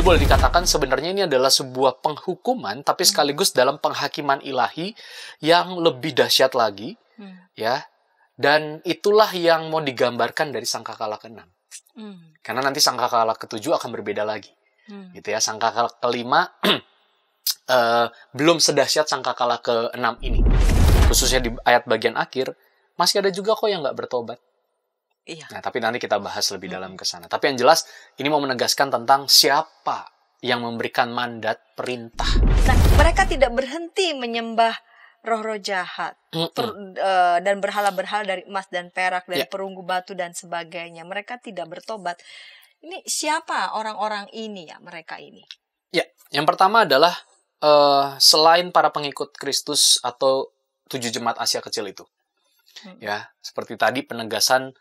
Jadi boleh dikatakan sebenarnya ini adalah sebuah penghukuman, tapi sekaligus dalam penghakiman ilahi yang lebih dahsyat lagi, ya. Dan itulah yang mau digambarkan dari sangkakala ke-6. Karena nanti sangkakala ke-7 akan berbeda lagi, gitu ya. Sangkakala ke-5 belum sedahsyat sangkakala ke-6 ini. Khususnya di ayat bagian akhir, masih ada juga kok yang nggak bertobat. Iya. Nah, tapi nanti kita bahas lebih dalam ke sana. Tapi yang jelas, ini mau menegaskan tentang siapa yang memberikan mandat perintah. Nah, mereka tidak berhenti menyembah roh-roh jahat dan berhala-berhala dari emas dan perak, dari perunggu batu dan sebagainya. Mereka tidak bertobat. Ini siapa orang-orang ini ya, mereka ini? Ya, yang pertama adalah selain para pengikut Kristus atau 7 jemaat Asia kecil itu. Ya, seperti tadi penegasan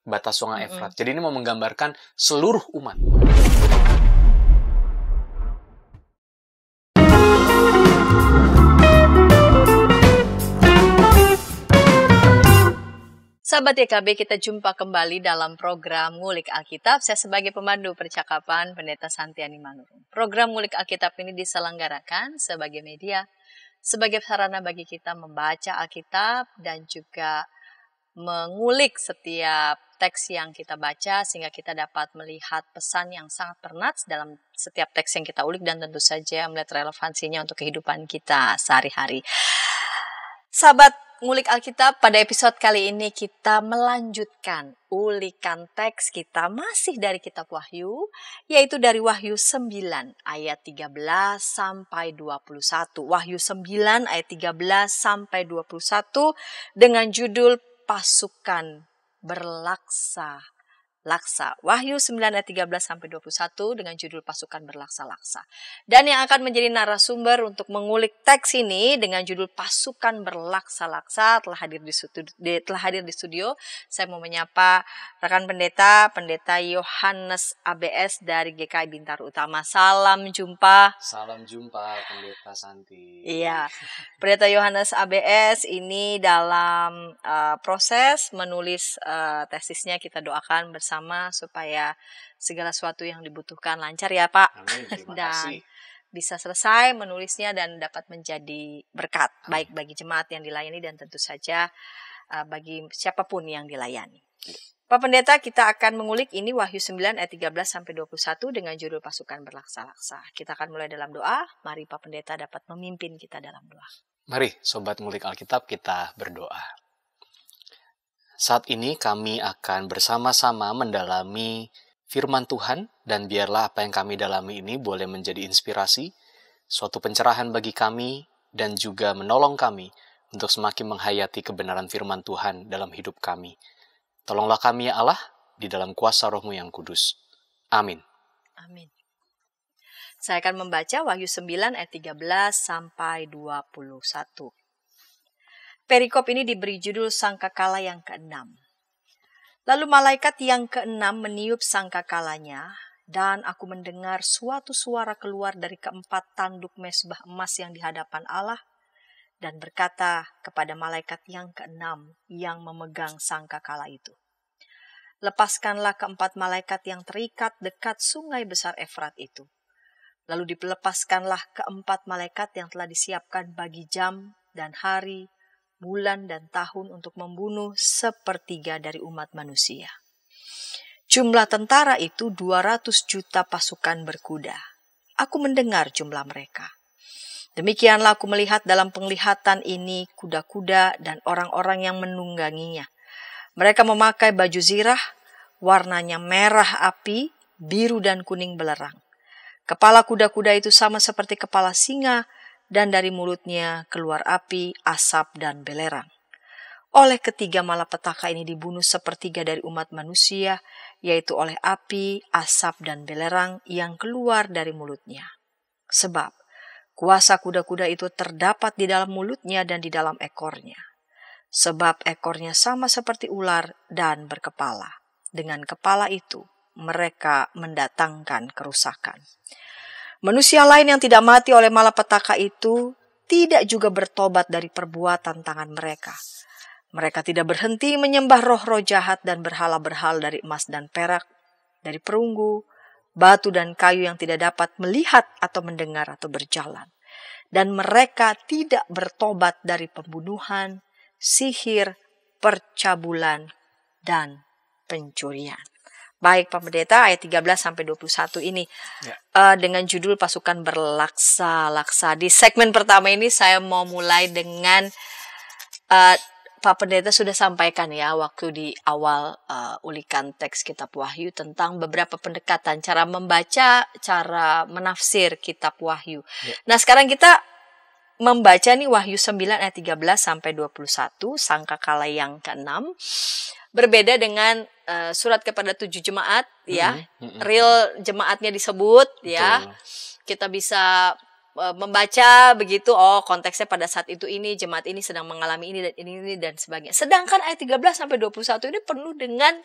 batas sungai Efrat. Jadi ini mau menggambarkan seluruh umat. Sahabat YKB, kita jumpa kembali dalam program Ngulik Alkitab. Saya sebagai pemandu percakapan Pendeta Santiani Manurung. Program Ngulik Alkitab ini diselenggarakan sebagai media, sebagai sarana bagi kita membaca Alkitab dan juga mengulik setiap teks yang kita baca sehingga kita dapat melihat pesan yang sangat bernats dalam setiap teks yang kita ulik dan tentu saja melihat relevansinya untuk kehidupan kita sehari-hari. Sahabat Ngulik Alkitab, pada episode kali ini kita melanjutkan ulikan teks kita masih dari kitab Wahyu, yaitu dari Wahyu 9 ayat 13 sampai 21. Wahyu 9 ayat 13 sampai 21 dengan judul Pasukan Berlaksa-laksa. Wahyu 9 ayat 13 sampai 21 dengan judul Pasukan Berlaksa-laksa. Dan yang akan menjadi narasumber untuk mengulik teks ini dengan judul Pasukan Berlaksa-laksa telah hadir di studio. Saya mau menyapa rekan Pendeta Yohanes ABS dari GKI Bintaro Utama. Salam jumpa. Salam jumpa Pendeta Santi. Iya, Pendeta Yohanes ABS ini dalam proses menulis tesisnya. Kita doakan bersama supaya segala sesuatu yang dibutuhkan lancar ya Pak. Amin, terima dan kasih. bisa selesai menulisnya dan dapat menjadi berkat baik bagi jemaat yang dilayani dan tentu saja bagi siapapun yang dilayani. Pak Pendeta, kita akan mengulik ini Wahyu 9 ayat 13 sampai 21 dengan judul Pasukan Berlaksa-laksa. Kita akan mulai dalam doa. Mari Pak Pendeta dapat memimpin kita dalam doa. Mari Sobat Ngulik Alkitab, kita berdoa. Saat ini kami akan bersama-sama mendalami firman Tuhan, dan biarlah apa yang kami dalami ini boleh menjadi inspirasi, suatu pencerahan bagi kami, dan juga menolong kami untuk semakin menghayati kebenaran firman Tuhan dalam hidup kami. Tolonglah kami ya Allah, di dalam kuasa Roh-Mu yang kudus. Amin. Amin. Saya akan membaca Wahyu 9 ayat 13 sampai 21. Perikop ini diberi judul Sangkakala yang ke-6. Lalu malaikat yang ke-6 meniup sangkakalanya, dan aku mendengar suatu suara keluar dari keempat tanduk mezbah emas yang di hadapan Allah, dan berkata kepada malaikat yang ke-6 yang memegang sangkakala itu, lepaskanlah keempat malaikat yang terikat dekat sungai besar Efrat itu. Lalu dilepaskanlah keempat malaikat yang telah disiapkan bagi jam dan hari, bulan dan tahun untuk membunuh 1/3 dari umat manusia. Jumlah tentara itu 200 juta pasukan berkuda. Aku mendengar jumlah mereka. Demikianlah aku melihat dalam penglihatan ini kuda-kuda dan orang-orang yang menungganginya. Mereka memakai baju zirah, warnanya merah api, biru dan kuning belerang. Kepala kuda-kuda itu sama seperti kepala singa, dan dari mulutnya keluar api, asap, dan belerang. Oleh ketiga malapetaka ini dibunuh 1/3 dari umat manusia, yaitu oleh api, asap, dan belerang yang keluar dari mulutnya. Sebab kuasa kuda-kuda itu terdapat di dalam mulutnya dan di dalam ekornya. Sebab ekornya sama seperti ular dan berkepala. Dengan kepala itu mereka mendatangkan kerusakan. Manusia lain yang tidak mati oleh malapetaka itu tidak juga bertobat dari perbuatan tangan mereka. Mereka tidak berhenti menyembah roh-roh jahat dan berhala-berhala dari emas dan perak, dari perunggu, batu dan kayu yang tidak dapat melihat atau mendengar atau berjalan. Dan mereka tidak bertobat dari pembunuhan, sihir, percabulan, dan pencurian. Baik Pak Pendeta, ayat 13-21 ini dengan judul pasukan berlaksa-laksa. Di segmen pertama ini saya mau mulai dengan Pak Pendeta sudah sampaikan ya waktu di awal ulikan teks kitab Wahyu tentang beberapa pendekatan, cara membaca, cara menafsir kitab Wahyu. Nah sekarang kita membaca nih Wahyu 9 ayat 13-21, sangkakala yang ke-6. Berbeda dengan surat kepada 7 jemaat ya. Real jemaatnya disebut ya. Kita bisa membaca begitu, oh konteksnya pada saat itu ini, jemaat ini sedang mengalami ini dan sebagainya. Sedangkan ayat 13-21 ini penuh dengan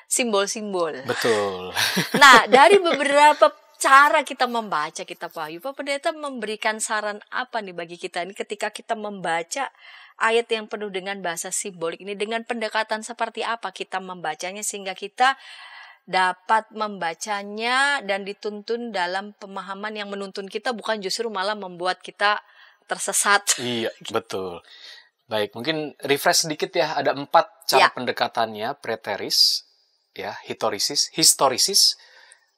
simbol-simbol. Betul. Nah, dari beberapa cara kita membaca kitab Wahyu, Pak Pendeta memberikan saran apa nih bagi kita ini ketika kita membaca ayat yang penuh dengan bahasa simbolik ini, dengan pendekatan seperti apa kita membacanya sehingga kita dapat membacanya dan dituntun dalam pemahaman yang menuntun kita, bukan justru malah membuat kita tersesat. Iya, betul. Baik, mungkin refresh sedikit ya, ada 4 cara pendekatannya: preteris, ya, historisis,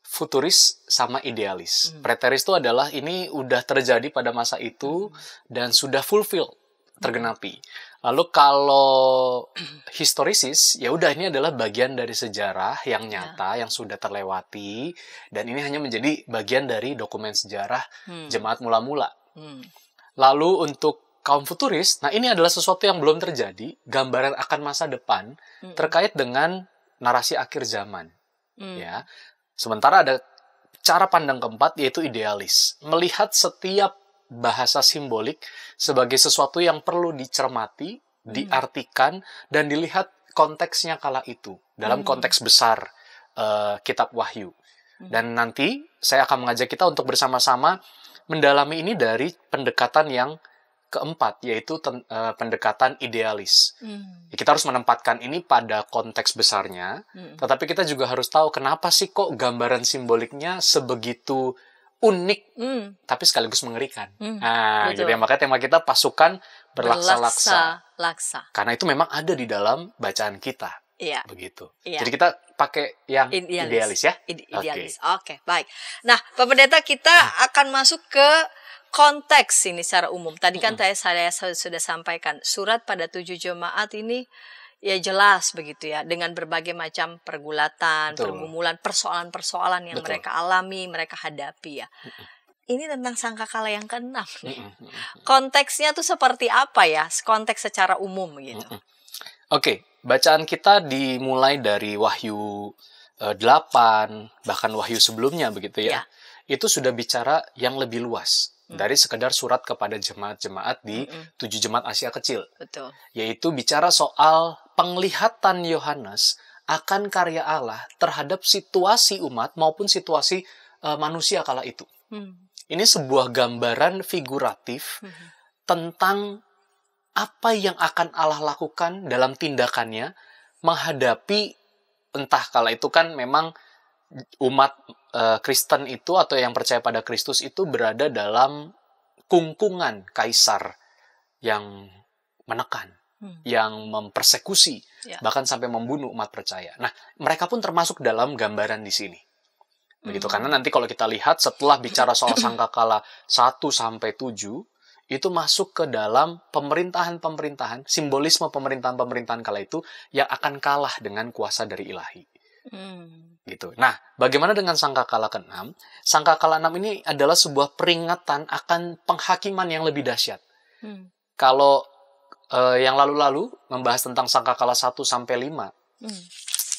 futuris, sama idealis. Preteris itu adalah ini udah terjadi pada masa itu dan sudah fulfill, tergenapi. Lalu kalau historisis, ya udah ini adalah bagian dari sejarah yang nyata, yang sudah terlewati, dan ini hanya menjadi bagian dari dokumen sejarah jemaat mula-mula. Lalu untuk kaum futuris, nah ini adalah sesuatu yang belum terjadi, gambaran akan masa depan terkait dengan narasi akhir zaman. Ya. Sementara ada cara pandang keempat, yaitu idealis. Melihat setiap bahasa simbolik sebagai sesuatu yang perlu dicermati, diartikan, dan dilihat konteksnya kala itu, dalam konteks besar kitab Wahyu. Dan nanti saya akan mengajak kita untuk bersama-sama mendalami ini dari pendekatan yang keempat, yaitu pendekatan idealis. Kita harus menempatkan ini pada konteks besarnya, tetapi kita juga harus tahu kenapa sih kok gambaran simboliknya sebegitu unik, tapi sekaligus mengerikan. Nah, gitu ya. Makanya tema kita pasukan berlaksa-laksa. Karena itu memang ada di dalam bacaan kita. Iya. Begitu. Iya. Jadi kita pakai yang idealis ya. Idealis. Oke, baik. Nah, Pak Pendeta, kita akan masuk ke konteks ini secara umum. Tadi kan saya sudah sampaikan, surat pada 7 jemaat ini ya jelas begitu ya, dengan berbagai macam pergulatan, pergumulan, persoalan-persoalan yang mereka alami, mereka hadapi ya. Ini tentang sangkakala yang ke-6 nih. Konteksnya tuh seperti apa ya? Konteks secara umum gitu. Oke, bacaan kita dimulai dari Wahyu 8, bahkan Wahyu sebelumnya begitu ya. Itu sudah bicara yang lebih luas dari sekedar surat kepada jemaat-jemaat di 7 jemaat Asia Kecil. Betul. Yaitu bicara soal penglihatan Yohanes akan karya Allah terhadap situasi umat maupun situasi manusia kala itu. Ini sebuah gambaran figuratif tentang apa yang akan Allah lakukan dalam tindakannya menghadapi, entah kala itu kan memang umat Kristen itu atau yang percaya pada Kristus itu berada dalam kungkungan kaisar yang menekan, yang mempersekusi, bahkan sampai membunuh umat percaya. Nah, mereka pun termasuk dalam gambaran di sini. Begitu, karena nanti kalau kita lihat setelah bicara soal sangkakala 1-7, itu masuk ke dalam pemerintahan-pemerintahan, simbolisme pemerintahan-pemerintahan kala itu yang akan kalah dengan kuasa dari ilahi. Gitu. Nah, bagaimana dengan sangkakala ke-6? Sangkakala 6 ini adalah sebuah peringatan akan penghakiman yang lebih dahsyat. Kalau yang lalu-lalu membahas tentang sangkakala 1-5,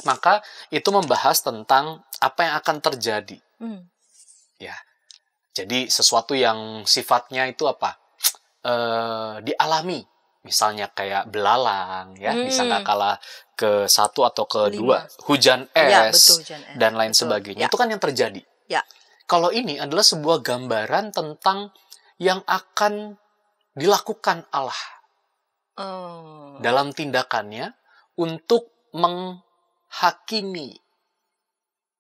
maka itu membahas tentang apa yang akan terjadi. Ya. Jadi sesuatu yang sifatnya itu apa? Dialami. Misalnya kayak belalang ya, di sangkakala ke-1 atau ke-2, hujan es, dan lain sebagainya. Itu kan yang terjadi. Kalau ini adalah sebuah gambaran tentang yang akan dilakukan Allah dalam tindakannya untuk menghakimi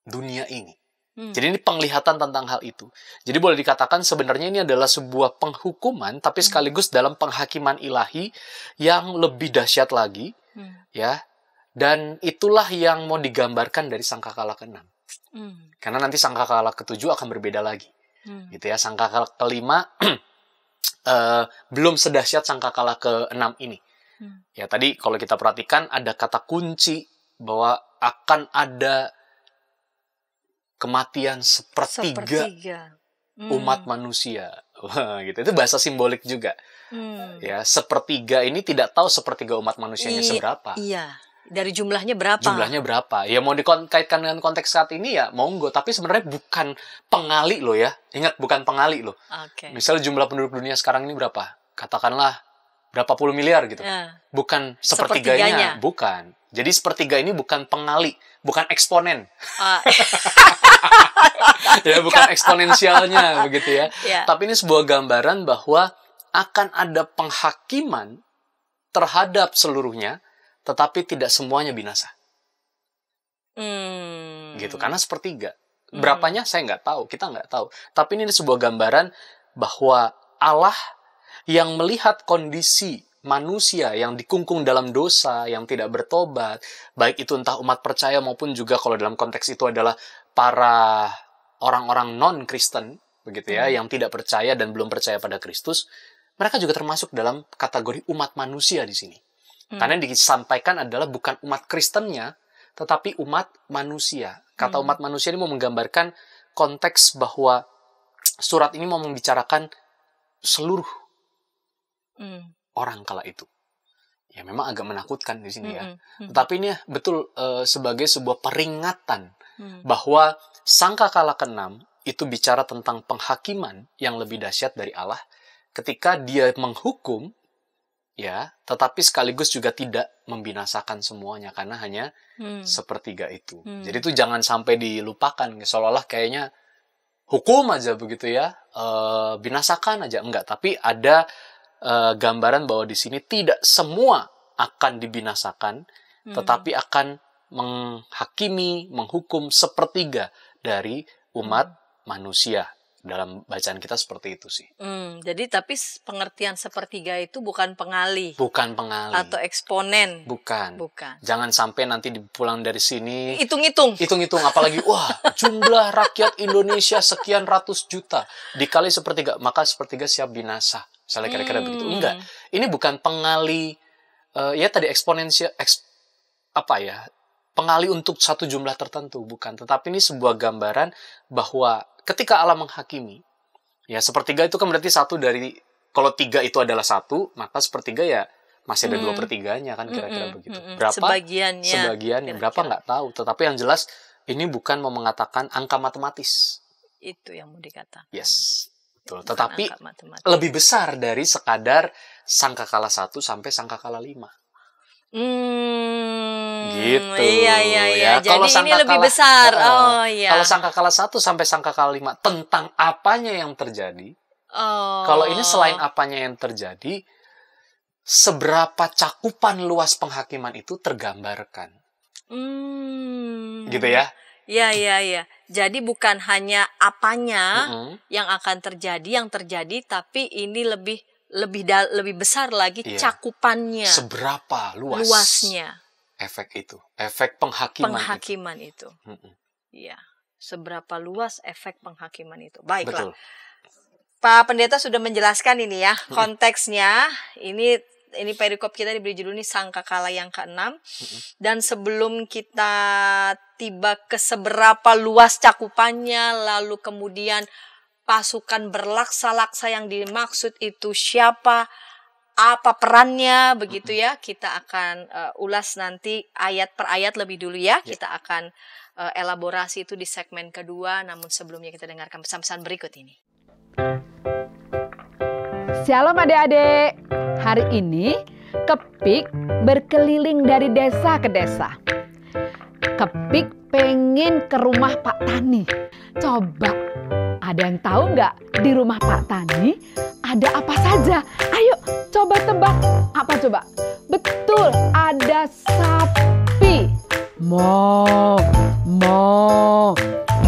dunia ini. Jadi ini penglihatan tentang hal itu. Jadi boleh dikatakan sebenarnya ini adalah sebuah penghukuman, tapi sekaligus dalam penghakiman ilahi yang lebih dahsyat lagi, ya. Dan itulah yang mau digambarkan dari sangkakala ke-6. Karena nanti sangkakala ke-7 akan berbeda lagi, gitu ya. Sangkakala ke-5 belum sedahsyat sangkakala ke-6 ini. Ya tadi kalau kita perhatikan ada kata kunci bahwa akan ada kematian sepertiga. Umat manusia. Wah, gitu. Itu bahasa simbolik juga. Ya, sepertiga ini tidak tahu sepertiga umat manusianya seberapa. Iya. Dari jumlahnya berapa? Jumlahnya berapa? Ya mau dikaitkan dengan konteks saat ini ya monggo, tapi sebenarnya bukan pengali loh ya. Ingat, bukan pengali loh. Misal jumlah penduduk dunia sekarang ini berapa? Katakanlah berapa puluh miliar gitu. Bukan sepertiganya, bukan. Jadi sepertiga ini bukan pengali, bukan eksponen. Ya, bukan eksponensialnya begitu ya. Tapi ini sebuah gambaran bahwa akan ada penghakiman terhadap seluruhnya, tetapi tidak semuanya binasa. Gitu, karena sepertiga. Berapanya saya nggak tahu, kita nggak tahu. Tapi ini sebuah gambaran bahwa Allah yang melihat kondisi manusia yang dikungkung dalam dosa, yang tidak bertobat, baik itu entah umat percaya maupun juga kalau dalam konteks itu adalah para orang-orang non-Kristen, begitu ya, yang tidak percaya dan belum percaya pada Kristus, mereka juga termasuk dalam kategori umat manusia di sini. Karena yang disampaikan adalah bukan umat Kristennya, tetapi umat manusia. Kata umat manusia ini mau menggambarkan konteks bahwa surat ini mau membicarakan seluruh orang kala itu. Ya memang agak menakutkan di sini ya. Tetapi ini betul sebagai sebuah peringatan bahwa sangkakala ke-6 itu bicara tentang penghakiman yang lebih dahsyat dari Allah ketika dia menghukum, ya, tetapi sekaligus juga tidak membinasakan semuanya karena hanya sepertiga itu. Jadi itu jangan sampai dilupakan, seolah-olah kayaknya hukum aja begitu ya, binasakan aja, enggak. Tapi ada gambaran bahwa di sini tidak semua akan dibinasakan, tetapi akan menghakimi, menghukum sepertiga dari umat manusia. Dalam bacaan kita seperti itu sih. Jadi tapi pengertian sepertiga itu bukan pengali. Bukan pengali. Atau eksponen. Bukan. Jangan sampai nanti pulang dari sini hitung-hitung, apalagi wah jumlah rakyat Indonesia sekian ratus juta dikali sepertiga, maka sepertiga siap binasa. Misalnya kira-kira begitu. Enggak. Ini bukan pengali ya tadi eksponensial pengali untuk satu jumlah tertentu, bukan. Tetapi ini sebuah gambaran bahwa ketika Allah menghakimi, ya sepertiga itu kan berarti satu dari, kalau tiga itu adalah satu, maka sepertiga ya masih ada 2/3-nya kan kira-kira begitu. Berapa? Sebagiannya. Berapa nggak tahu. Tetapi yang jelas ini bukan mau mengatakan angka matematis. Itu yang mau dikatakan. Yes, betul. Tetapi lebih besar dari sekadar sangkakala 1 sampai sangkakala 5. Gitu. Iya. Ya. Jadi ini lebih besar. Kalau sangkakala 1 sampai sangkakala 5 tentang apanya yang terjadi. Kalau ini selain apanya yang terjadi, seberapa cakupan luas penghakiman itu tergambarkan. Gitu ya. Iya. Jadi bukan hanya apanya yang akan terjadi, tapi ini lebih besar lagi cakupannya. Seberapa luasnya efek itu, efek penghakiman itu. Iya, seberapa luas efek penghakiman itu. Baiklah. Betul. Pak Pendeta sudah menjelaskan ini ya konteksnya. Ini perikop kita diberi judul ini sangkakala yang ke-6. Dan sebelum kita tiba ke seberapa luas cakupannya, lalu kemudian pasukan berlaksa-laksa yang dimaksud itu siapa, apa perannya, begitu ya. Kita akan ulas nanti ayat per ayat lebih dulu ya. Kita akan elaborasi itu di segmen kedua. Namun sebelumnya kita dengarkan pesan-pesan berikut ini. Shalom adik-adik. Hari ini Kepik berkeliling dari desa ke desa. Kepik pengen ke rumah Pak Tani. Coba, ada yang tahu nggak di rumah Pak Tani ada apa saja? Ayo coba tebak. Apa coba? Betul, ada sapi. Mo.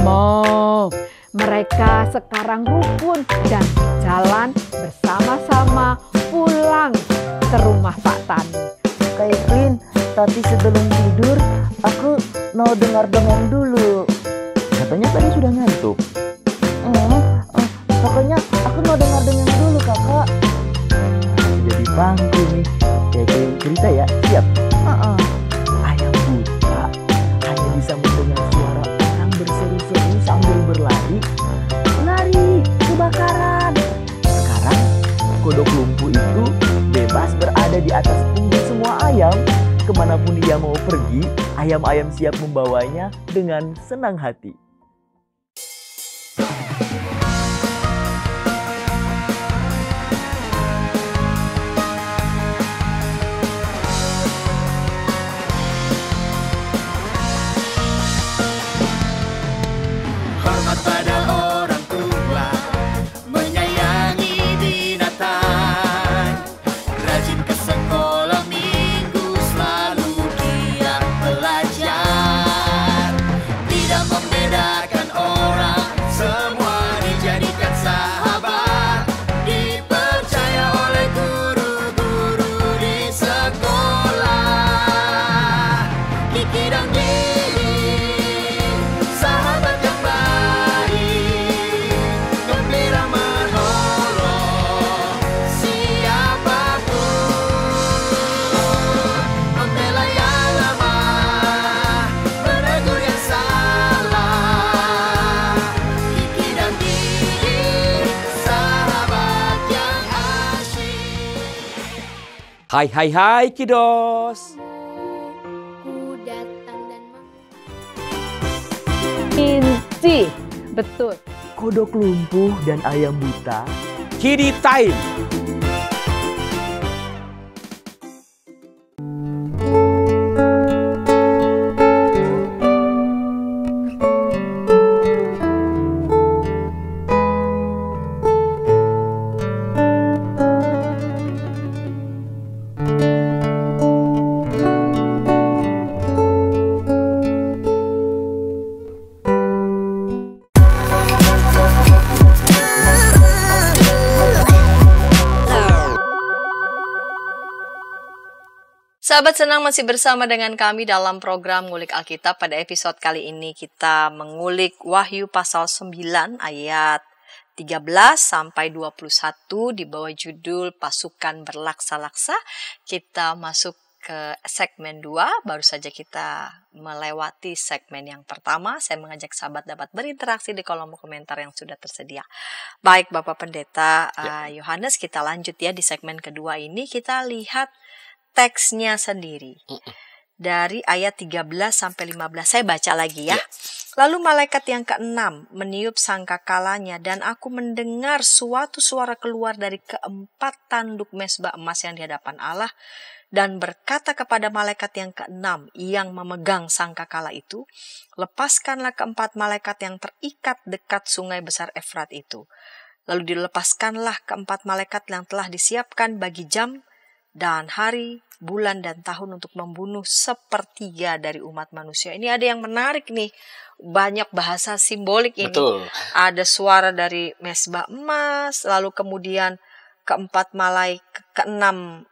mau. Mereka sekarang rukun dan jalan bersama-sama pulang ke rumah Pak Tani. Kak Evelyn, tapi sebelum tidur aku mau dengar dongeng dulu. Katanya tadi sudah ngantuk. Pokoknya aku mau dengar dongeng dulu, Kakak. Jadi pangku nih. Kayak cerita ya, siap? Ayam buta hanya bisa mendengar suara orang berseru-seru sambil berlari. Lari, kebakaran. Sekarang kodok lumpuh itu bebas berada di atas punggung semua ayam. Kemanapun dia mau pergi, ayam-ayam siap membawanya dengan senang hati. Hormat pada orang tua, menyayangi binatang, rajin ke sekolah minggu, selalu giat belajar, tidak membedakan orang, semua dijadikan sahabat, dipercaya oleh guru-guru di sekolah. Kiki dan Didi, sahabat yang baik, gembira menolong siapapun, membela yang lemah, menegur yang salah. Kiki dan Didi, sahabat yang asyik. Hai kiddos. Ku datang dan Inci, betul. Kodok lumpuh dan ayam buta Kidi time. Sahabat senang masih bersama dengan kami dalam program Ngulik Alkitab. Pada episode kali ini kita mengulik Wahyu pasal 9 ayat 13 sampai 21 di bawah judul Pasukan Berlaksa-laksa. Kita masuk ke segmen 2, baru saja kita melewati segmen yang pertama. Saya mengajak sahabat dapat berinteraksi di kolom komentar yang sudah tersedia. Baik Bapak Pendeta Yohanes, kita lanjut ya di segmen kedua ini. Kita lihat teksnya sendiri. Dari ayat 13 sampai 15. Saya baca lagi ya. Lalu malaikat yang keenam meniup sangkakalanya, dan aku mendengar suatu suara keluar dari keempat tanduk mezbah emas yang di hadapan Allah, dan berkata kepada malaikat yang keenam yang memegang sangkakala itu, lepaskanlah keempat malaikat yang terikat dekat sungai besar Efrat itu. Lalu dilepaskanlah keempat malaikat yang telah disiapkan bagi jam dan hari, bulan, dan tahun untuk membunuh sepertiga dari umat manusia. Ini ada yang menarik nih. Banyak bahasa simbolik ini. Betul. Ada suara dari mezbah emas, lalu kemudian keempat malaikat keenam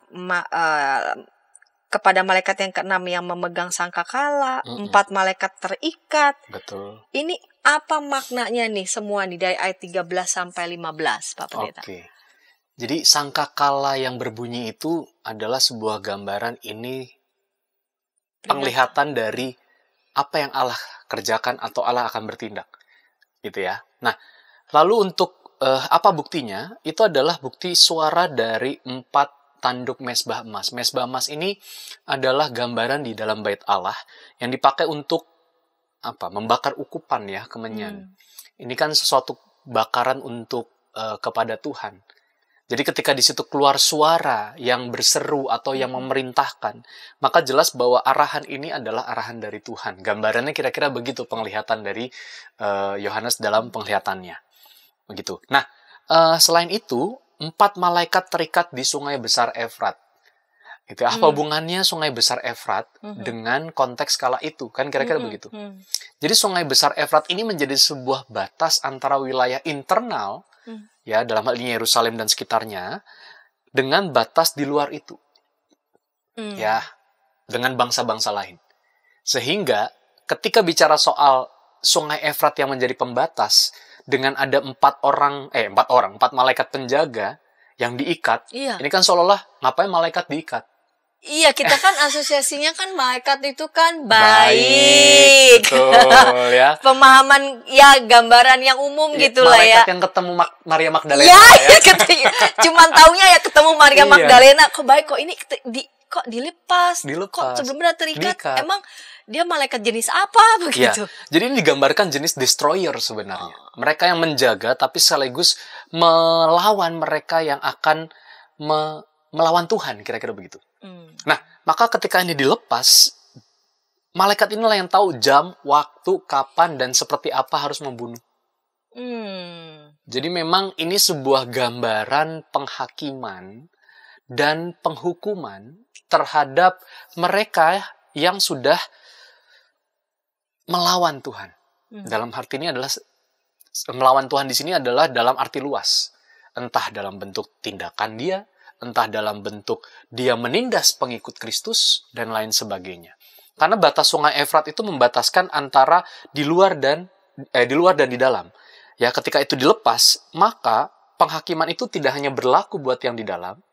kepada malaikat yang keenam yang memegang sangkakala, empat malaikat terikat. Betul. Ini apa maknanya nih semua nih dari ayat 13 sampai 15, Pak Pendeta? Oke. Jadi sangkakala yang berbunyi itu adalah sebuah gambaran, ini penglihatan dari apa yang Allah kerjakan atau Allah akan bertindak. Gitu ya. Nah, lalu untuk apa buktinya? Itu adalah bukti suara dari 4 tanduk mezbah emas. Mezbah emas ini adalah gambaran di dalam bait Allah yang dipakai untuk membakar ukupan ya, kemenyan. Ini kan sesuatu bakaran untuk kepada Tuhan. Jadi ketika di situ keluar suara yang berseru atau yang memerintahkan, maka jelas bahwa arahan ini adalah arahan dari Tuhan. Gambarannya kira-kira begitu penglihatan dari Yohanes dalam penglihatannya. Begitu. Nah, selain itu, 4 malaikat terikat di sungai besar Efrat. Itu apa hubungannya Sungai Besar Efrat dengan konteks kala itu? Kan kira-kira begitu. Jadi Sungai Besar Efrat ini menjadi sebuah batas antara wilayah internal, ya dalam hal ini Yerusalem dan sekitarnya, dengan batas di luar itu, ya dengan bangsa-bangsa lain. Sehingga ketika bicara soal Sungai Efrat yang menjadi pembatas, dengan ada 4 malaikat penjaga yang diikat, ini kan seolah-olah ngapain malaikat diikat? Iya, kita kan asosiasinya kan malaikat itu kan baik. Betul ya. Pemahaman ya gambaran yang umum gitulah ya. Malaikat yang ketemu Maria Magdalena ya. ya. Cuman taunya ya ketemu Maria Magdalena, kok baik, kok ini kok dilepas. Kok sebelumnya terikat. Emang dia malaikat jenis apa begitu? Ya, jadi ini digambarkan jenis destroyer sebenarnya. Mereka yang menjaga tapi sekaligus melawan mereka yang akan melawan Tuhan, kira-kira begitu. Nah, maka ketika ini dilepas, malaikat inilah yang tahu jam, waktu, kapan, dan seperti apa harus membunuh. Jadi memang ini sebuah gambaran penghakiman dan penghukuman terhadap mereka yang sudah melawan Tuhan. Dalam arti ini adalah melawan Tuhan di sini adalah dalam arti luas. Entah dalam bentuk tindakan dia, entah dalam bentuk dia menindas pengikut Kristus, dan lain sebagainya. Karena batas Sungai Efrat itu membataskan antara di luar dan di dalam. Ya, ketika itu dilepas, maka penghakiman itu tidak hanya berlaku buat yang di dalam,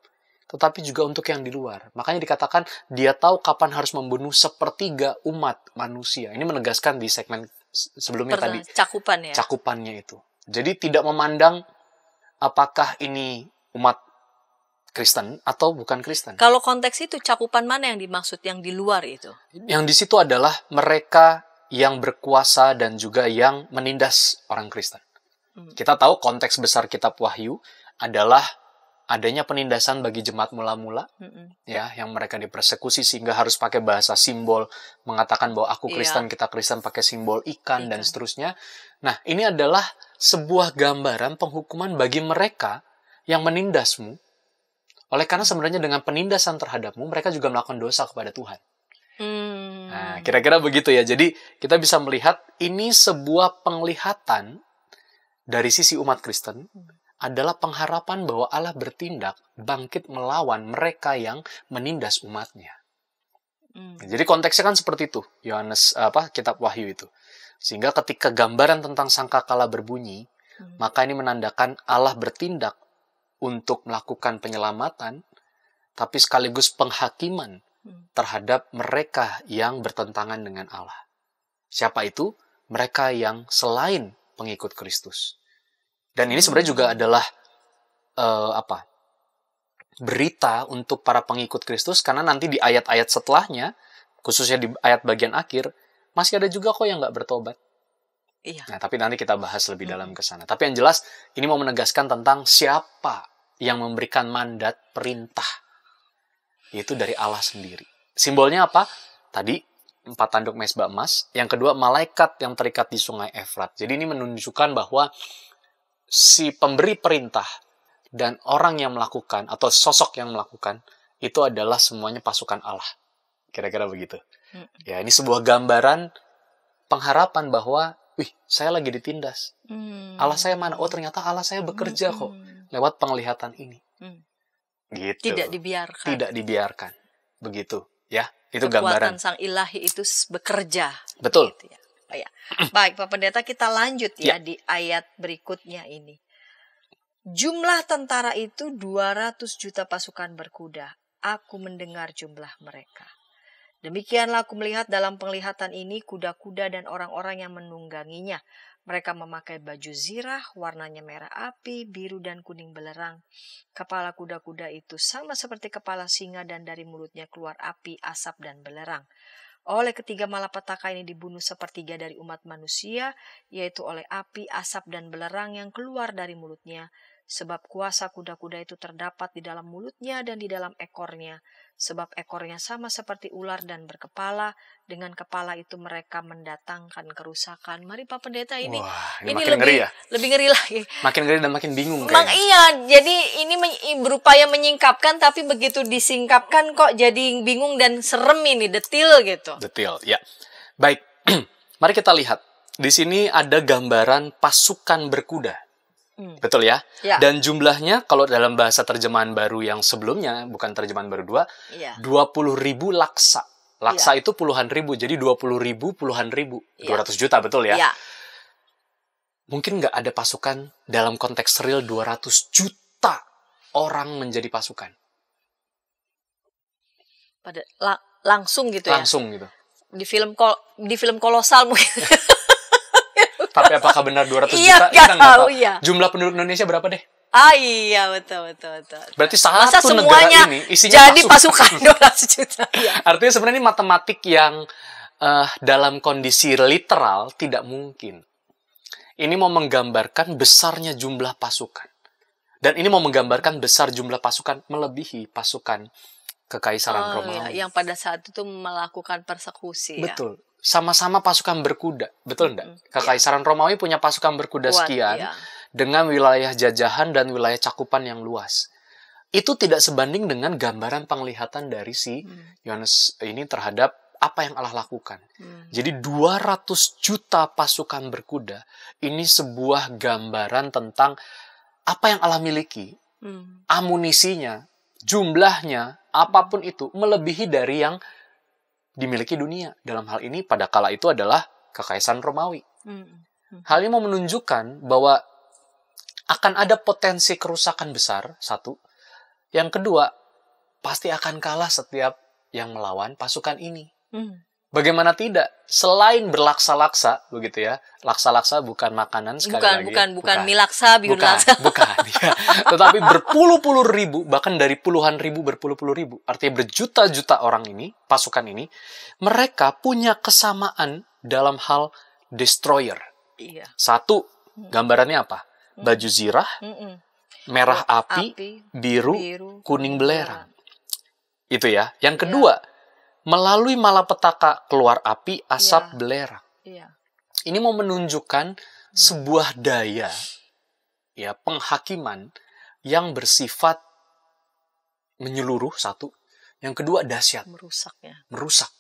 tetapi juga untuk yang di luar. Makanya dikatakan dia tahu kapan harus membunuh sepertiga umat manusia. Ini menegaskan di segmen sebelumnya tadi. Cakupannya itu. Jadi tidak memandang apakah ini umat Kristen atau bukan Kristen. Kalau konteks itu cakupan mana yang dimaksud yang di luar itu? Yang di situ adalah mereka yang berkuasa dan juga yang menindas orang Kristen. Kita tahu konteks besar kitab Wahyu adalah adanya penindasan bagi jemaat mula-mula, ya, yang mereka dipersekusi sehingga harus pakai bahasa simbol, mengatakan bahwa aku Kristen, kita Kristen, pakai simbol ikan dan seterusnya. Nah, ini adalah sebuah gambaran penghukuman bagi mereka yang menindasmu. Oleh karena sebenarnya dengan penindasan terhadapmu, mereka juga melakukan dosa kepada Tuhan. Nah, kira-kira begitu ya. Jadi, kita bisa melihat ini sebuah penglihatan dari sisi umat Kristen adalah pengharapan bahwa Allah bertindak bangkit melawan mereka yang menindas umatnya. Jadi konteksnya kan seperti itu, kitab Wahyu itu. Sehingga ketika gambaran tentang sangkakala berbunyi, maka ini menandakan Allah bertindak untuk melakukan penyelamatan, tapi sekaligus penghakiman terhadap mereka yang bertentangan dengan Allah. Siapa itu? Mereka yang selain pengikut Kristus. Dan ini sebenarnya juga adalah berita untuk para pengikut Kristus, karena nanti di ayat-ayat setelahnya, khususnya di ayat bagian akhir, masih ada juga kok yang nggak bertobat. Nah, tapi nanti kita bahas lebih dalam ke sana. Tapi yang jelas, ini mau menegaskan tentang siapa yang memberikan mandat perintah. Yaitu dari Allah sendiri. Simbolnya apa? Tadi 4 tanduk mezbah emas. Yang kedua, malaikat yang terikat di Sungai Efrat. Jadi ini menunjukkan bahwa si pemberi perintah dan orang yang melakukan, atau sosok yang melakukan, itu adalah semuanya pasukan Allah. Kira-kira begitu. Ya, ini sebuah gambaran pengharapan bahwa, saya lagi ditindas. Allah saya mana? Oh, ternyata Allah saya bekerja kok. Lewat penglihatan ini. Gitu. Tidak dibiarkan. Tidak dibiarkan. Begitu. Ya, itu Kekuatan gambaran. Sang Ilahi itu bekerja. Betul. Gitu ya. Baik, Pak Pendeta, kita lanjut ya di ayat berikutnya ini. Jumlah tentara itu 200 juta pasukan berkuda. Aku mendengar jumlah mereka. Demikianlah aku melihat dalam penglihatan ini kuda-kuda dan orang-orang yang menungganginya. Mereka memakai baju zirah, warnanya merah api, biru dan kuning belerang. Kepala kuda-kuda itu sama seperti kepala singa dan dari mulutnya keluar api, asap dan belerang. Oleh ketiga malapetaka ini dibunuh sepertiga dari umat manusia, yaitu oleh api, asap dan belerang yang keluar dari mulutnya. Sebab kuasa kuda-kuda itu terdapat di dalam mulutnya dan di dalam ekornya. Sebab ekornya sama seperti ular dan berkepala. Dengan kepala itu mereka mendatangkan kerusakan. Mari Pak Pendeta, ini Wah, ini ini makin lebih ngeri ya? lebih ngeri lagi. Makin ngeri dan makin bingung Emang kayaknya. iya, jadi ini berupaya menyingkapkan, tapi begitu disingkapkan kok jadi bingung dan serem ini, detil gitu. Detail, ya. Baik, mari kita lihat. Di sini ada gambaran pasukan berkuda. Betul ya? Ya. Dan jumlahnya kalau dalam bahasa terjemahan baru yang sebelumnya, bukan terjemahan baru 2, Iya. 20.000 laksa. Laksa itu puluhan ribu, jadi 20.000 puluhan ribu. 200 juta, betul ya? Ya. Mungkin nggak ada pasukan dalam konteks real 200 juta orang menjadi pasukan. Langsung gitu ya. Langsung gitu. Di film kolosal mungkin. Tapi apakah benar 200 Iya, juta? nggak Kita nggak tahu, tahu. iya. Jumlah penduduk Indonesia berapa deh? Ah iya, betul. Berarti Masa satu semuanya negara ini isinya jadi pasukan 200 juta. Ya. Artinya sebenarnya ini matematik yang dalam kondisi literal tidak mungkin. Ini mau menggambarkan besarnya jumlah pasukan. Dan ini mau menggambarkan besar jumlah pasukan melebihi pasukan Kekaisaran Romawi. Yang pada saat itu melakukan persekusi. Betul. Sama-sama pasukan berkuda. Betul enggak? Kekaisaran Romawi punya pasukan berkuda Kuat, sekian ya. dengan wilayah jajahan dan wilayah cakupan yang luas. Itu tidak sebanding dengan gambaran penglihatan dari si Yohanes ini terhadap apa yang Allah lakukan. Jadi 200 juta pasukan berkuda ini sebuah gambaran tentang apa yang Allah miliki. Amunisinya, jumlahnya, apapun itu melebihi dari yang dimiliki dunia. Dalam hal ini pada kala itu adalah Kekaisaran Romawi. Hal ini mau menunjukkan bahwa akan ada potensi kerusakan besar, satu. Yang kedua, pasti akan kalah setiap yang melawan pasukan ini. Bagaimana tidak? Selain berlaksa-laksa, begitu ya. Laksa-laksa bukan makanan sekali lagi. Bukan mie laksa, bihun laksa. Bukan. Ya. Tetapi berpuluh-puluh ribu, bahkan dari puluhan ribu, berpuluh-puluh ribu. Artinya berjuta-juta orang ini, pasukan ini, mereka punya kesamaan dalam hal destroyer. Iya. Satu, gambarannya apa? Baju zirah, merah api, biru, kuning belerang. Itu ya. Yang kedua, melalui malapetaka keluar api, asap, belerang. Iya. Ini mau menunjukkan sebuah daya, ya, penghakiman yang bersifat menyeluruh, satu. Yang kedua, dahsyat. Merusak.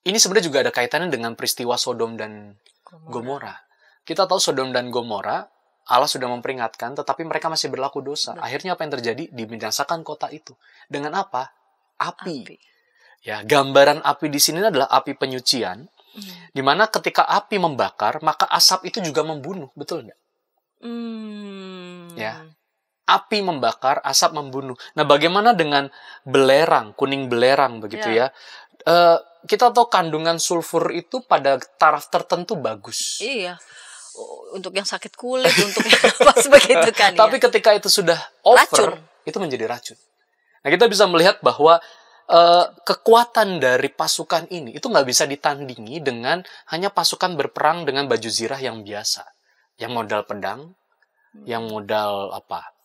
Ini sebenarnya juga ada kaitannya dengan peristiwa Sodom dan Gomora. Kita tahu Sodom dan Gomora, Allah sudah memperingatkan, tetapi mereka masih berlaku dosa. Akhirnya apa yang terjadi? Dibinasakan kota itu. Dengan apa? Api. Ya, gambaran api di sini adalah api penyucian, di mana ketika api membakar, maka asap itu juga membunuh, betul nggak? Ya, api membakar, asap membunuh. Nah, bagaimana dengan belerang, kuning belerang, begitu ya? Kita tahu kandungan sulfur itu pada taraf tertentu bagus. Iya. Untuk yang sakit kulit, untuk yang apa begitu kan. Tapi ketika itu sudah over, itu menjadi racun. Nah, kita bisa melihat bahwa kekuatan dari pasukan ini itu nggak bisa ditandingi dengan hanya pasukan berperang dengan baju zirah yang biasa, yang modal pedang, yang modal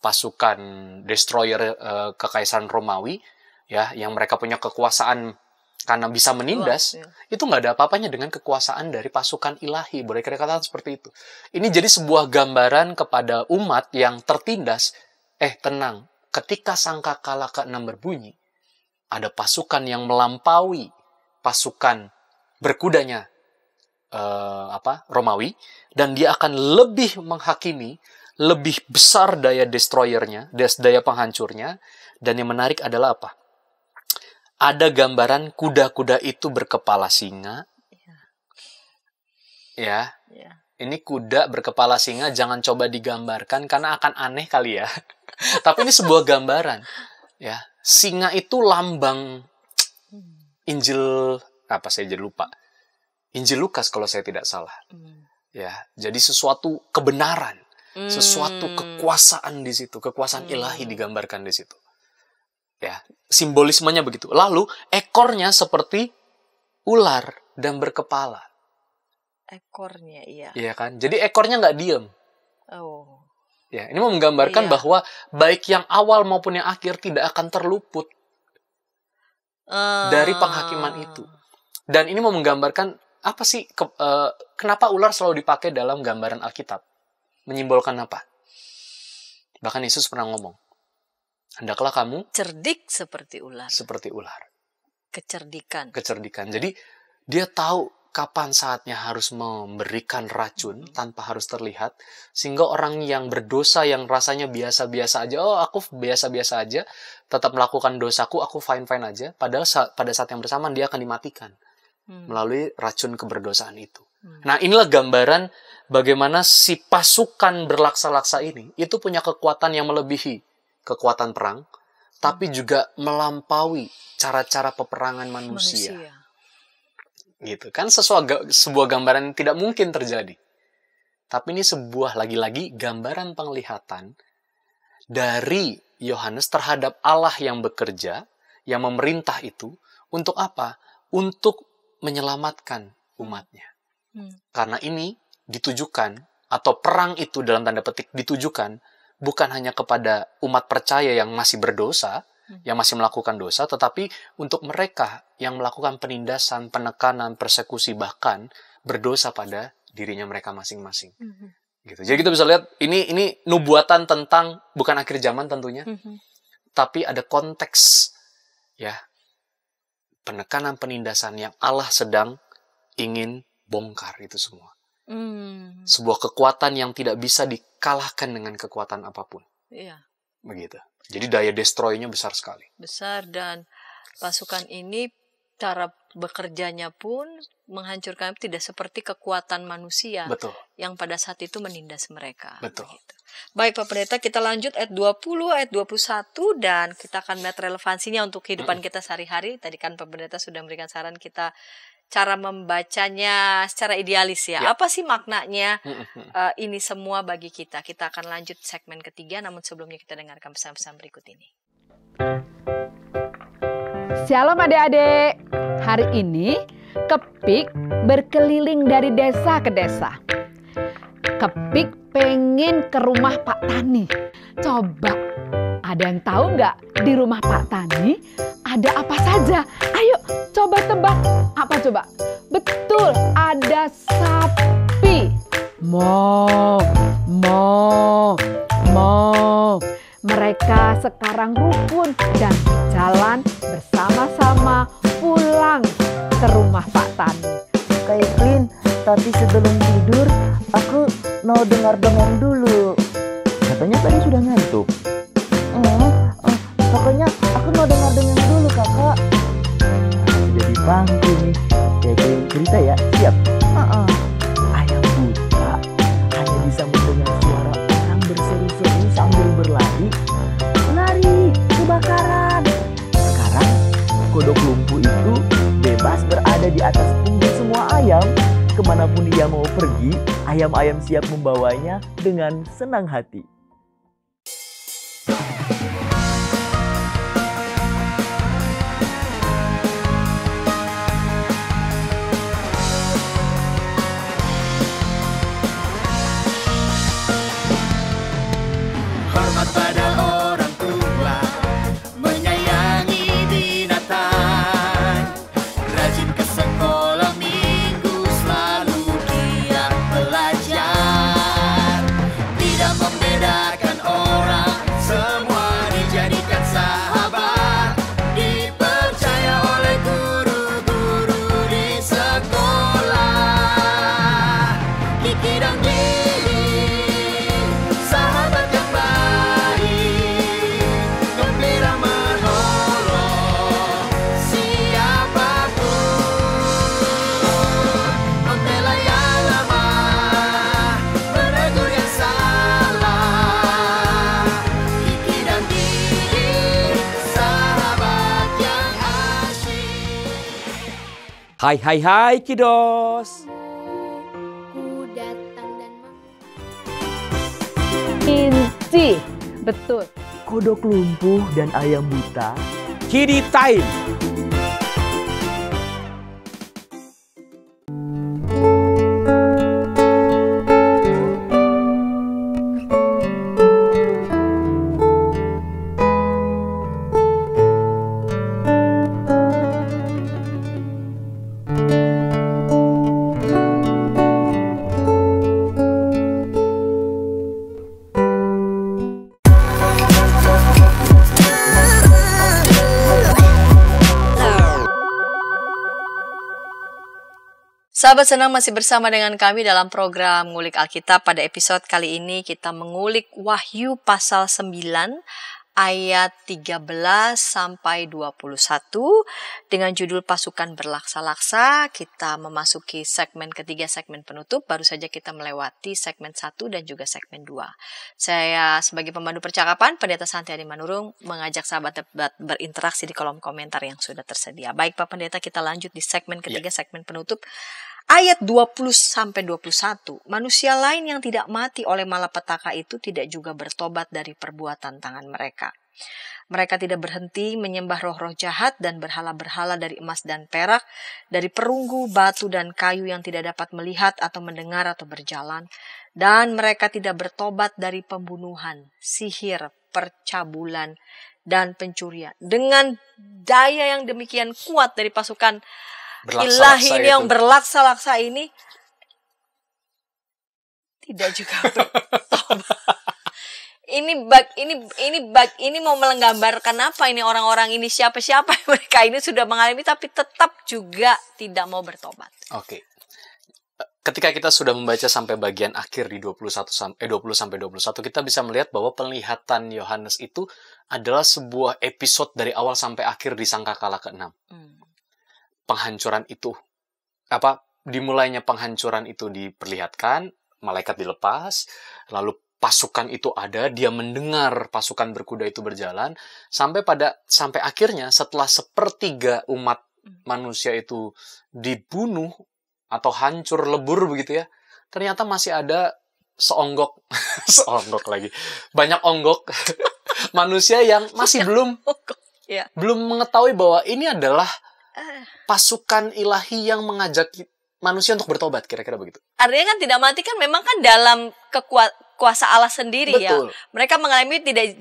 pasukan destroyer Kekaisaran Romawi, ya, yang mereka punya kekuasaan karena bisa menindas. Itu nggak ada apa-apanya dengan kekuasaan dari pasukan ilahi, boleh kita katakan seperti itu. Ini jadi sebuah gambaran kepada umat yang tertindas. Tenang, ketika sangkakala ke-6 berbunyi, ada pasukan yang melampaui pasukan berkudanya Romawi, dan dia akan lebih menghakimi, lebih besar daya destroyernya, daya penghancurnya. Dan yang menarik adalah apa? Ada gambaran kuda-kuda itu berkepala singa. Ya. Ini kuda berkepala singa, jangan coba digambarkan karena akan aneh kali ya. Tapi ini sebuah gambaran. Ya, singa itu lambang Injil, saya jadi lupa. Injil Lukas kalau saya tidak salah. Ya, jadi sesuatu kebenaran, sesuatu kekuasaan di situ, kekuasaan ilahi digambarkan di situ. Ya, simbolismenya begitu. Lalu ekornya seperti ular dan berkepala. Ekornya, iya. Iya kan? Jadi ekornya nggak diem. Ya, ini mau menggambarkan bahwa baik yang awal maupun yang akhir tidak akan terluput dari penghakiman itu. Dan ini mau menggambarkan apa sih, kenapa ular selalu dipakai dalam gambaran Alkitab? Menyimbolkan apa? Bahkan Yesus pernah ngomong, hendaklah kamu cerdik seperti ular. Seperti ular. Kecerdikan. Jadi dia tahu kapan saatnya harus memberikan racun tanpa harus terlihat, sehingga orang yang berdosa yang rasanya biasa-biasa aja, aku biasa-biasa aja, tetap melakukan dosaku, aku fine-fine aja, padahal pada saat yang bersamaan dia akan dimatikan melalui racun keberdosaan itu. Nah, inilah gambaran bagaimana si pasukan berlaksa-laksa ini itu punya kekuatan yang melebihi kekuatan perang, tapi juga melampaui cara-cara peperangan manusia. Gitu kan, sebuah gambaran yang tidak mungkin terjadi. Tapi ini sebuah lagi-lagi gambaran penglihatan dari Yohanes terhadap Allah yang bekerja, yang memerintah itu, untuk apa? Untuk menyelamatkan umatnya. Karena ini ditujukan, atau perang itu dalam tanda petik ditujukan, bukan hanya kepada umat percaya yang masih berdosa, yang masih melakukan dosa, tetapi untuk mereka yang melakukan penindasan, penekanan, persekusi, bahkan berdosa pada dirinya mereka masing-masing. Gitu. Jadi kita bisa lihat ini nubuatan tentang bukan akhir zaman tentunya, tapi ada konteks ya penekanan, penindasan yang Allah sedang ingin bongkar itu semua. Sebuah kekuatan yang tidak bisa dikalahkan dengan kekuatan apapun. Iya. Begitu. Jadi daya destroy-nya besar sekali. Besar, dan pasukan ini cara bekerjanya pun menghancurkan, tidak seperti kekuatan manusia. Betul. Yang pada saat itu menindas mereka. Betul. Begitu. Baik Pak Pendeta, kita lanjut ayat 20, ayat 21, dan kita akan melihat relevansinya untuk kehidupan kita sehari-hari. Tadi kan Pak Pendeta sudah memberikan saran kita cara membacanya secara idealis ya. Apa sih maknanya ini semua bagi kita? Kita akan lanjut segmen ketiga, namun sebelumnya kita dengarkan pesan-pesan berikut ini. Shalom adik-adik. Hari ini Kepik berkeliling dari desa ke desa. Kepik pengen ke rumah Pak Tani. Coba, ada yang tahu nggak di rumah Pak Tani ada apa saja? Ayo coba tebak. Apa coba? Betul, ada sapi. Mo. Mereka sekarang rukun dan jalan bersama-sama pulang ke rumah Pak Tani. Kak Evelyn, tapi sebelum tidur aku mau dengar dongeng dulu. Katanya tadi sudah ngantuk. Pokoknya aku mau dengar dongeng dulu, Kakak. Jadi pangku nih. Kayak cerita ya, siap? Ayam buta hanya bisa mendengar suara orang berseru-seru sambil berlari. Lari, kebakaran. Sekarang kodok lumpuh itu bebas berada di atas punggung semua ayam. Kemanapun ia mau pergi, ayam-ayam siap membawanya dengan senang hati. Hormat pada orang tua, menyayangi binatang, rajin ke sekolah minggu, selalu giat belajar, tidak membedakan orang, semua dijadikan sahabat, dipercaya oleh guru-guru di sekolah. Kiki dan Didi, sahabat yang baik, gembira menolong siapapun, membela yang lemah, menegur yang salah. Kiki dan Didi, sahabat yang asyik. Hai Kidos. Ku datang dan Inci, betul. Kodok lumpuh dan ayam buta Kidi Time. Sahabat senang masih bersama dengan kami dalam program Ngulik Alkitab. Pada episode kali ini kita mengulik Wahyu pasal 9 ayat 13 sampai 21 dengan judul Pasukan Berlaksa-laksa. Kita memasuki segmen ketiga, segmen penutup. Baru saja kita melewati segmen 1 dan juga segmen 2. Saya sebagai pemandu percakapan, Pendeta Santiadi Manurung, mengajak sahabat berinteraksi di kolom komentar yang sudah tersedia. Baik Pak Pendeta, kita lanjut di segmen ketiga, segmen penutup. Ayat 20 sampai 21. Manusia lain yang tidak mati oleh malapetaka itu tidak juga bertobat dari perbuatan tangan mereka. Mereka tidak berhenti menyembah roh-roh jahat dan berhala-berhala dari emas dan perak, dari perunggu, batu, dan kayu yang tidak dapat melihat atau mendengar atau berjalan. Dan mereka tidak bertobat dari pembunuhan, sihir, percabulan, dan pencurian. Dengan daya yang demikian kuat dari pasukan ilahi ini yang berlaksa-laksa ini, tidak juga bertobat. Ini mau menggambarkan apa ini orang-orang ini, siapa mereka ini sudah mengalami tapi tetap juga tidak mau bertobat. Oke. Ketika kita sudah membaca sampai bagian akhir di 20 sampai 21, kita bisa melihat bahwa penglihatan Yohanes itu adalah sebuah episode dari awal sampai akhir di sangkakala ke-6. Penghancuran itu, dimulainya penghancuran itu diperlihatkan, malaikat dilepas, lalu pasukan itu ada, dia mendengar pasukan berkuda itu berjalan, sampai akhirnya setelah sepertiga umat manusia itu dibunuh atau hancur lebur begitu ya, ternyata masih ada seonggok banyak onggok manusia yang masih belum mengetahui bahwa ini adalah pasukan ilahi yang mengajak manusia untuk bertobat, kira-kira begitu. Artinya kan tidak mati kan memang kan dalam kuasa Allah sendiri. Betul. Ya. Mereka mengalami tidak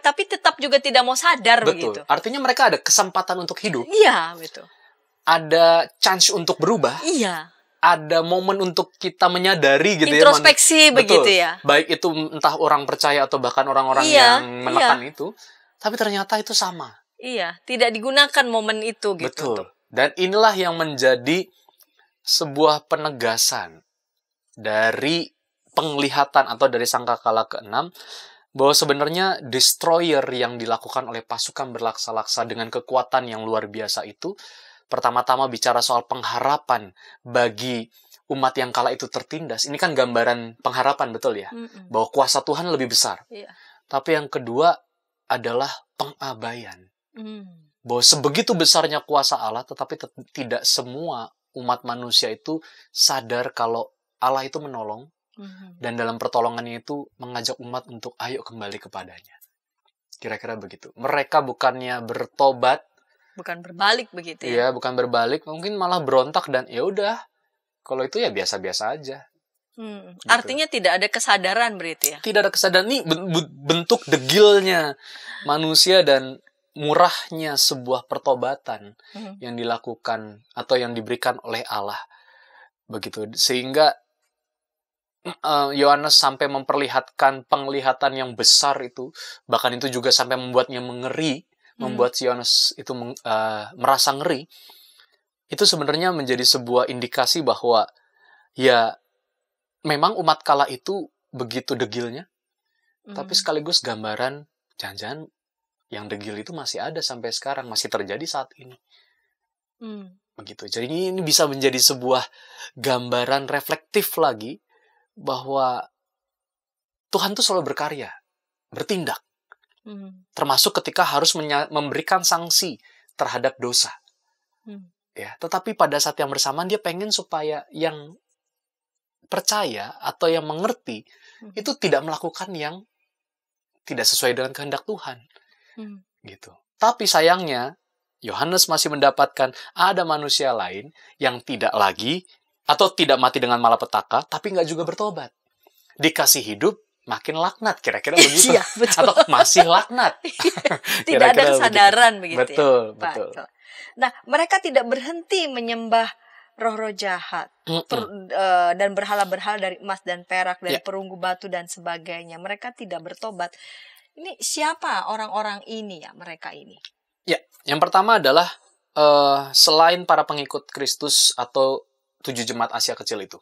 tapi tetap juga tidak mau sadar. Betul. Begitu. Artinya mereka ada kesempatan untuk hidup. Iya, betul. Ada chance untuk berubah. Iya. Ada momen untuk kita menyadari gitu. Introspeksi begitu ya. Baik itu entah orang percaya atau bahkan orang-orang yang menekan itu, tapi ternyata itu sama. Iya, tidak digunakan momen itu gitu. Betul. Dan inilah yang menjadi sebuah penegasan dari penglihatan atau dari sangkakala ke-6 bahwa sebenarnya destroyer yang dilakukan oleh pasukan berlaksa-laksa dengan kekuatan yang luar biasa itu pertama-tama bicara soal pengharapan bagi umat yang kala itu tertindas. Ini kan gambaran pengharapan, betul ya? Bahwa kuasa Tuhan lebih besar. Iya. Tapi yang kedua adalah pengabaian. Bahwa sebegitu besarnya kuasa Allah, tetapi tidak semua umat manusia itu sadar kalau Allah itu menolong, dan dalam pertolongannya itu mengajak umat untuk ayo kembali kepadanya. Kira-kira begitu. Mereka bukannya bertobat, bukan berbalik begitu ya? Iya, bukan berbalik, mungkin malah berontak dan ya udah, kalau itu ya biasa-biasa aja. Gitu. Artinya tidak ada kesadaran berarti ya? Tidak ada kesadaran. Ini bentuk degilnya manusia dan murahnya sebuah pertobatan yang dilakukan atau yang diberikan oleh Allah. Begitu. Sehingga Yohanes sampai memperlihatkan penglihatan yang besar itu, bahkan itu juga sampai membuatnya mengeri, membuat Yohanes itu merasa ngeri. Itu sebenarnya menjadi sebuah indikasi bahwa ya memang umat kala itu begitu degilnya, tapi sekaligus gambaran jangan-jangan yang degil itu masih ada sampai sekarang, masih terjadi saat ini. Begitu. Jadi ini bisa menjadi sebuah gambaran reflektif lagi bahwa Tuhan itu selalu berkarya, bertindak. Termasuk ketika harus memberikan sanksi terhadap dosa. Ya, tetapi pada saat yang bersamaan dia pengen supaya yang percaya atau yang mengerti itu tidak melakukan yang tidak sesuai dengan kehendak Tuhan. Gitu. Tapi sayangnya Yohanes masih mendapatkan ada manusia lain yang tidak lagi atau tidak mati dengan malapetaka, tapi nggak juga bertobat. Dikasih hidup, makin laknat, kira-kira begitu. Iya, betul. Atau masih laknat. Tidak ada kesadaran begitu. Betul, ya? betul. Nah, mereka tidak berhenti menyembah roh-roh jahat dan berhala-berhala dari emas dan perak, dari perunggu batu dan sebagainya. Mereka tidak bertobat. Ini siapa orang-orang ini ya, mereka ini? Ya, yang pertama adalah selain para pengikut Kristus atau 7 jemaat Asia kecil itu.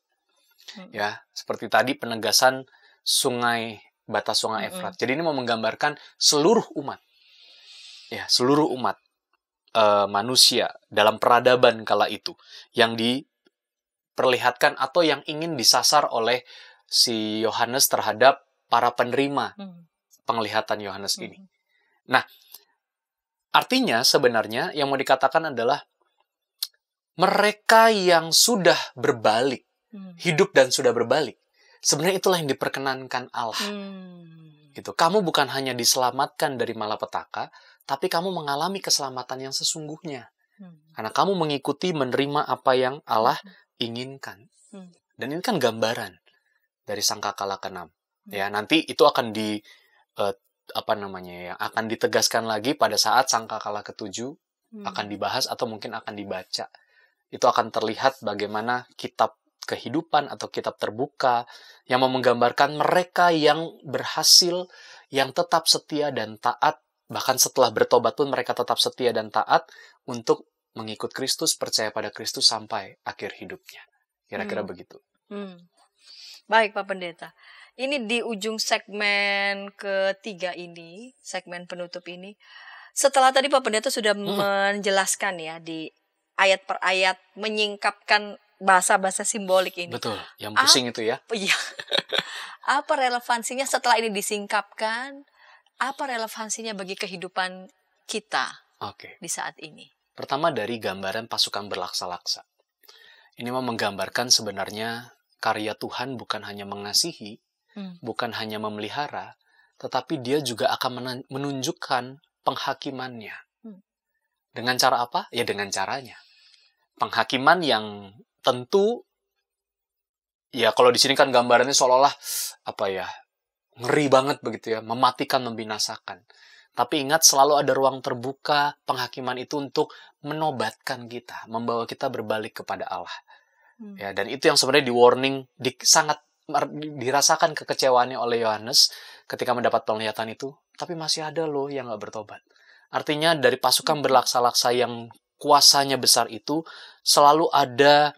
Ya, seperti tadi penegasan batas sungai Efrat. Jadi ini mau menggambarkan seluruh umat. Ya, seluruh umat manusia dalam peradaban kala itu yang diperlihatkan atau yang ingin disasar oleh si Yohanes terhadap para penerima penglihatan Yohanes ini. Nah, artinya sebenarnya yang mau dikatakan adalah mereka yang sudah berbalik, hidup dan sudah berbalik, sebenarnya itulah yang diperkenankan Allah. Gitu. Kamu bukan hanya diselamatkan dari malapetaka, tapi kamu mengalami keselamatan yang sesungguhnya. Karena kamu mengikuti, menerima apa yang Allah inginkan. Dan ini kan gambaran dari sangkakala ke-6. Ya, nanti itu akan akan ditegaskan lagi pada saat sangkakala ke-7 akan dibahas atau mungkin akan dibaca. Itu akan terlihat bagaimana kitab kehidupan atau kitab terbuka yang menggambarkan mereka yang berhasil, yang tetap setia dan taat. Bahkan setelah bertobat pun mereka tetap setia dan taat untuk mengikut Kristus, percaya pada Kristus sampai akhir hidupnya. Kira-kira begitu. Baik Pak Pendeta. Ini di ujung segmen ketiga ini, segmen penutup ini, setelah tadi Pak Pendeta sudah menjelaskan ya di ayat per ayat, menyingkapkan bahasa-bahasa simbolik ini. Betul, yang pusing itu ya. Iya. Apa relevansinya setelah ini disingkapkan? Apa relevansinya bagi kehidupan kita di saat ini? Pertama dari gambaran pasukan berlaksa-laksa. Ini mau menggambarkan sebenarnya karya Tuhan bukan hanya mengasihi, bukan hanya memelihara, tetapi dia juga akan menunjukkan penghakimannya. Dengan cara apa? Ya dengan caranya. Penghakiman yang tentu, ya kalau di sini kan gambarannya seolah-olah ngeri banget begitu ya, mematikan, membinasakan. Tapi ingat selalu ada ruang terbuka penghakiman itu untuk menobatkan kita, membawa kita berbalik kepada Allah. Ya, dan itu yang sebenarnya di warning, sangat dirasakan kekecewaannya oleh Yohanes ketika mendapat penglihatan itu. Tapi masih ada loh yang gak bertobat. Artinya dari pasukan berlaksa-laksa yang kuasanya besar itu selalu ada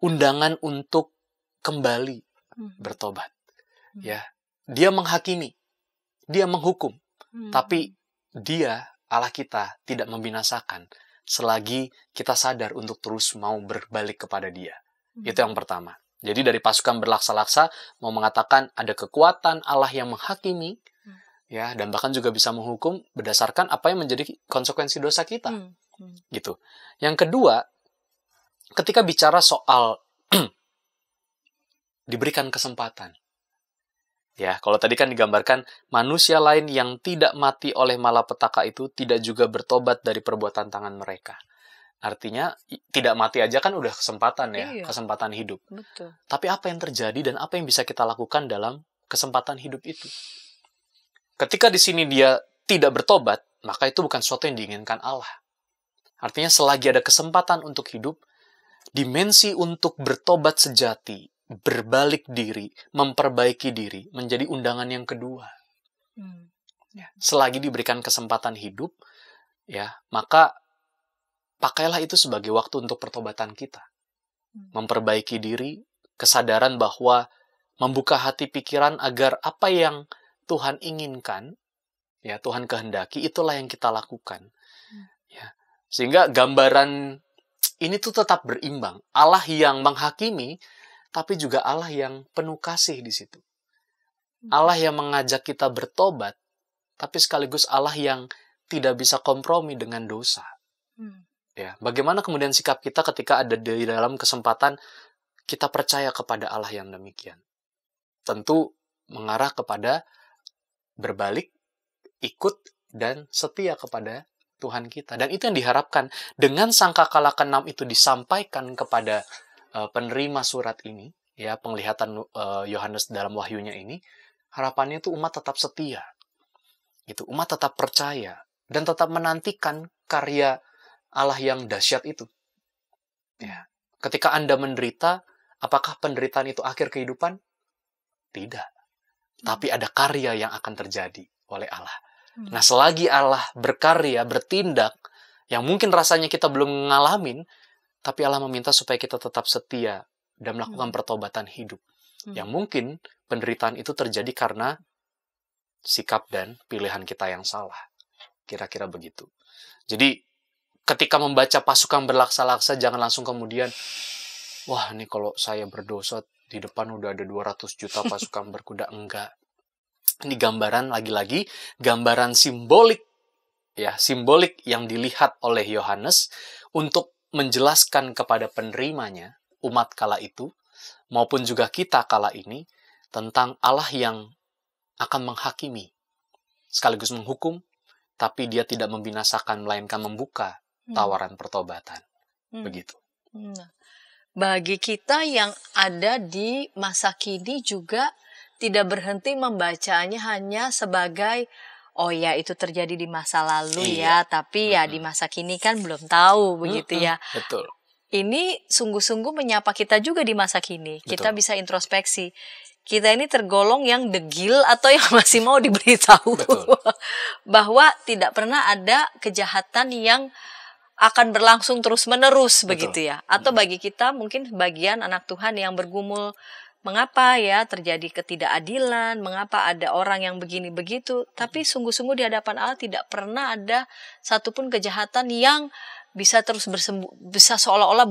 undangan untuk kembali bertobat. Ya, dia menghakimi, dia menghukum, tapi dia, Allah kita, tidak membinasakan selagi kita sadar untuk terus mau berbalik kepada dia. Itu yang pertama. Jadi dari pasukan berlaksa-laksa mau mengatakan ada kekuatan Allah yang menghakimi, ya, dan bahkan juga bisa menghukum berdasarkan apa yang menjadi konsekuensi dosa kita. Gitu. Yang kedua, ketika bicara soal diberikan kesempatan. Ya, kalau tadi kan digambarkan manusia lain yang tidak mati oleh malapetaka itu tidak juga bertobat dari perbuatan tangan mereka. Artinya tidak mati aja kan udah kesempatan ya, kesempatan hidup. Betul. Tapi apa yang terjadi dan apa yang bisa kita lakukan dalam kesempatan hidup itu? Ketika di sini dia tidak bertobat, maka itu bukan sesuatu yang diinginkan Allah. Artinya selagi ada kesempatan untuk hidup, dimensi untuk bertobat sejati, berbalik diri, memperbaiki diri, menjadi undangan yang kedua. Selagi diberikan kesempatan hidup, ya, maka pakailah itu sebagai waktu untuk pertobatan kita. Memperbaiki diri, kesadaran bahwa membuka hati pikiran agar apa yang Tuhan inginkan, ya, Tuhan kehendaki, itulah yang kita lakukan. Ya. Sehingga gambaran ini tuh tetap berimbang. Allah yang menghakimi, tapi juga Allah yang penuh kasih di situ. Allah yang mengajak kita bertobat, tapi sekaligus Allah yang tidak bisa kompromi dengan dosa. Ya, bagaimana kemudian sikap kita ketika ada di dalam kesempatan kita percaya kepada Allah yang demikian? Tentu mengarah kepada berbalik, ikut, dan setia kepada Tuhan kita. Dan itu yang diharapkan. Dengan sangkakala ke-6 itu disampaikan kepada penerima surat ini, ya, penglihatan Yohanes dalam wahyunya ini, harapannya itu umat tetap setia. Gitu, umat tetap percaya dan tetap menantikan karya Allah yang dahsyat itu. Ya. Ketika Anda menderita, apakah penderitaan itu akhir kehidupan? Tidak. Tapi ada karya yang akan terjadi oleh Allah. Nah, selagi Allah berkarya, bertindak, yang mungkin rasanya kita belum ngalamin, tapi Allah meminta supaya kita tetap setia dan melakukan pertobatan hidup. Yang mungkin penderitaan itu terjadi karena sikap dan pilihan kita yang salah. Kira-kira begitu. Jadi ketika membaca pasukan berlaksa-laksa, jangan langsung kemudian, wah ini kalau saya berdosa di depan udah ada 200 juta pasukan berkuda. Enggak. Ini gambaran, lagi-lagi gambaran simbolik, ya, simbolik yang dilihat oleh Yohanes untuk menjelaskan kepada penerimanya, umat kala itu, maupun juga kita kala ini, tentang Allah yang akan menghakimi, sekaligus menghukum, tapi dia tidak membinasakan, melainkan membuka tawaran pertobatan. Begitu. Bagi kita yang ada di masa kini juga tidak berhenti membacanya hanya sebagai, oh ya itu terjadi di masa lalu ya, tapi ya di masa kini kan belum tahu begitu ya. Betul. Ini sungguh-sungguh menyapa kita juga di masa kini. Kita bisa introspeksi. Kita ini tergolong yang degil atau yang masih mau diberitahu bahwa tidak pernah ada kejahatan yang akan berlangsung terus-menerus begitu ya. Atau bagi kita mungkin sebagian anak Tuhan yang bergumul, mengapa ya terjadi ketidakadilan, mengapa ada orang yang begini begitu, tapi sungguh-sungguh di hadapan Allah tidak pernah ada satupun kejahatan yang bisa terus bisa seolah-olah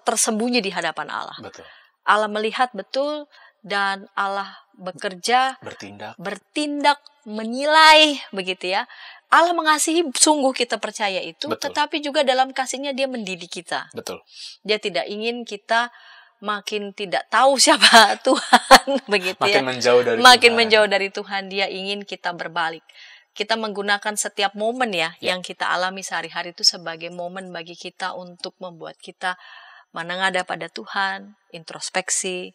tersembunyi di hadapan Allah. Betul. Allah melihat betul dan Allah bekerja, bertindak, menilai begitu ya. Allah mengasihi, sungguh kita percaya itu, tetapi juga dalam kasihnya dia mendidik kita. Betul. Dia tidak ingin kita makin tidak tahu siapa Tuhan begitu makin ya. Makin menjauh dari Tuhan. Dia ingin kita berbalik. Kita menggunakan setiap momen ya yang kita alami sehari-hari itu sebagai momen bagi kita untuk membuat kita menengadah pada Tuhan, introspeksi,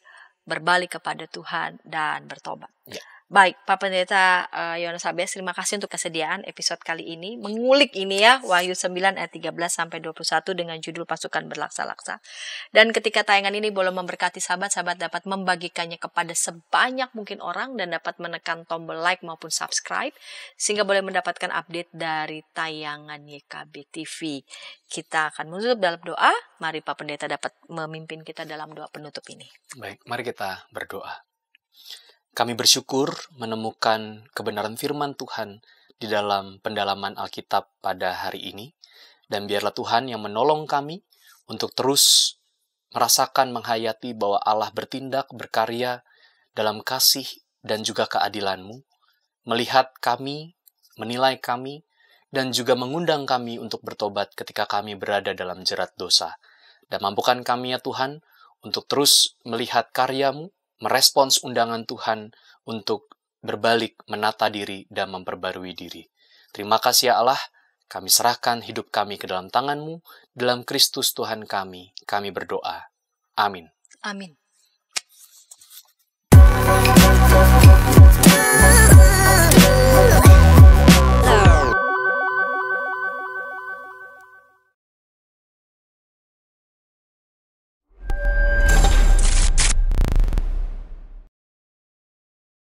berbalik kepada Tuhan, dan bertobat. Ya. Baik, Pak Pendeta Yohanes Abias, terima kasih untuk kesediaan episode kali ini. Mengulik ini ya, Wahyu 9 ayat 13-21 dengan judul Pasukan Berlaksa-laksa. Dan ketika tayangan ini boleh memberkati sahabat-sahabat dapat membagikannya kepada sebanyak mungkin orang dan dapat menekan tombol like maupun subscribe, sehingga boleh mendapatkan update dari tayangan YKB TV. Kita akan menutup dalam doa. Mari Pak Pendeta dapat memimpin kita dalam doa penutup ini. Baik, mari kita berdoa. Kami bersyukur menemukan kebenaran firman Tuhan di dalam pendalaman Alkitab pada hari ini. Dan biarlah Tuhan yang menolong kami untuk terus merasakan, menghayati bahwa Allah bertindak, berkarya dalam kasih dan juga keadilan-Mu. Melihat kami, menilai kami, dan juga mengundang kami untuk bertobat ketika kami berada dalam jerat dosa. Dan mampukan kami ya Tuhan untuk terus melihat karya-Mu, merespons undangan Tuhan untuk berbalik, menata diri, dan memperbarui diri. Terima kasih ya Allah, kami serahkan hidup kami ke dalam tangan-Mu, dalam Kristus Tuhan kami berdoa. Amin. Amin.